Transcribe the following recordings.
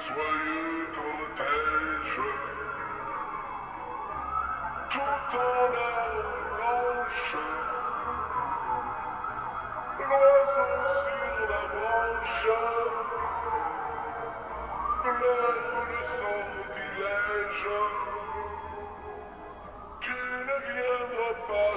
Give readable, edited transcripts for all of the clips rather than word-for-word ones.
Joyeux cortège, tout en l'air blanche, l'oiseau sur la branche, pleure le sortilège, tu ne viendras pas.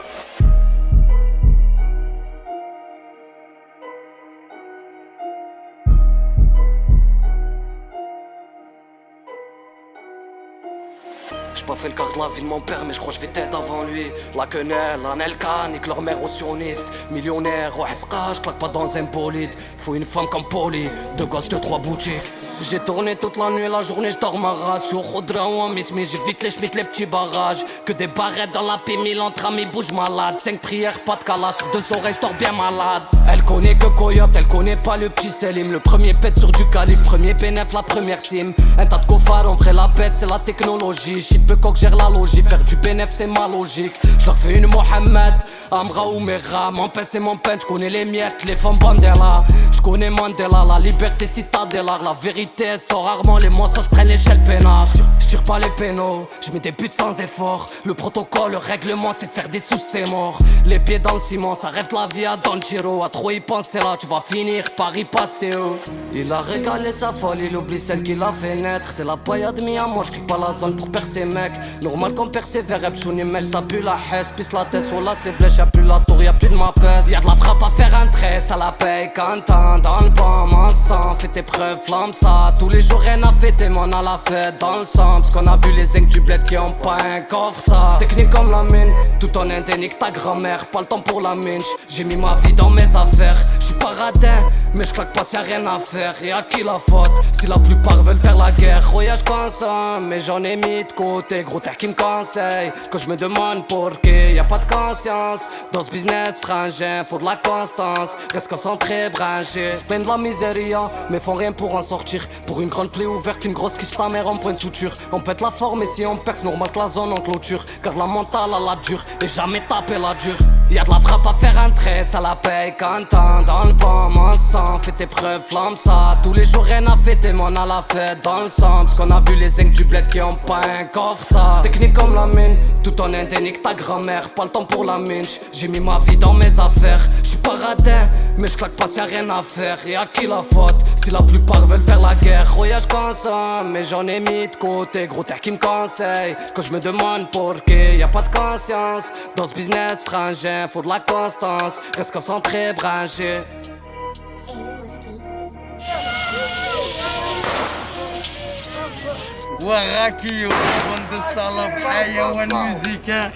J'ai pas fait le quart de la vie de mon père, mais je crois que je vais t'aider avant lui. La quenelle, un Elka, nique leur mère aux sionistes. Millionnaire, au Hesqa, je claque pas dans un bolide. Faut une femme comme Poli, deux gosses de 3 boutiques. J'ai tourné toute la nuit, la journée, j'dors ma race. J'suis au Khoudra ou en Miss, mais j'évite les schmitts, les petits barrages. Que des barrettes dans la P1000, entre amis, bouge malade. 5 prières, pas de cala, sur 2 oreilles, j'dors bien malade. Elle connaît que Coyote, elle connaît pas le petit Selim. Le premier pète sur du calibre, premier bénéf, la première sim. Un tas de cofards, on ferait la bête, c'est la technologie. Shit, peu coq gère la logique, faire du bénéf, c'est ma logique. J'leur fais une Mohamed, Amra ou Mera. Mon père, c'est mon père, j'connais les miettes, les femmes Bandela. J'connais Mandela, la liberté citadella. La vérité sort rarement, les mensonges prennent l'échelle peinard. J'tire pas les pénaux, j'mets des buts sans effort. Le protocole, le règlement, c'est de faire des sous, c'est mort. Les pieds dans le ciment, ça rêve de la vie à Don Giro. À trop y penser là, tu vas finir par y passer. Il a régalé sa folle, il oublie celle qui l'a fait naître. C'est la paillade mis à moi, j'quitte pas la zone pour percer mec. Normal qu'on persévère, Ebchouni mèche, ça pue la hesse. Pisse la tête sur la ciblèche, y'a plus la tour, y'a plus de ma pèse. Y'a de la frappe à faire un trait, ça la paye Quentin. Dans le banc, mon sang, fais tes preuves, flamme ça. Tous les jours rien à fêter, mais on a la fête dans le sang. Parce qu'on a vu les zincs du bled qui ont pas un coffre ça. Technique comme la mine, tout en indénique ta grand-mère. Pas le temps pour la minche, j'ai mis ma vie dans mes affaires. J'suis pas radin, mais j'claque pas s'il y a rien à faire. Et à qui la faute, si la plupart veulent faire la guerre. Voyage consent, mais j'en ai mis de côté. Gros terre qui me conseille, quand je me demande pour qui. Y'a pas de conscience, dans ce business frangin, faut de la constance. Reste concentré, branché. C'est peine de la miséria, mais font rien pour en sortir. Pour une grande plaie ouverte, une grosse quiche sa mère en point de suture. On pète la forme et si on perce, normal que la zone en clôture. Garde la mentale à la dure et jamais taper la dure. Y'a de la frappe à faire un trait, ça la paye Quentin. Dans le banc, mon sang, fais tes preuves, flamme ça. Tous les jours rien à fêter, mais on a la fête dans le sang. Parce qu'on a vu les zincs du bled qui ont pas un coffre ça. Technique comme la mine, tout en indénique ta grand-mère. Pas le temps pour la minche, j'ai mis ma vie dans mes affaires. J'suis pas radin, mais j'claque pas s'il y a rien à faire. Et à qui la faute, si la plupart veulent faire la guerre. Voyage consent, mais j'en ai mis de côté. Gros terre qui me conseille, quand je me demande pour qui. Y'a pas de conscience, dans ce business frangin, faut de la constance. Reste concentré, branché. Waraki, bande de salopes, Ayawan musique, hein.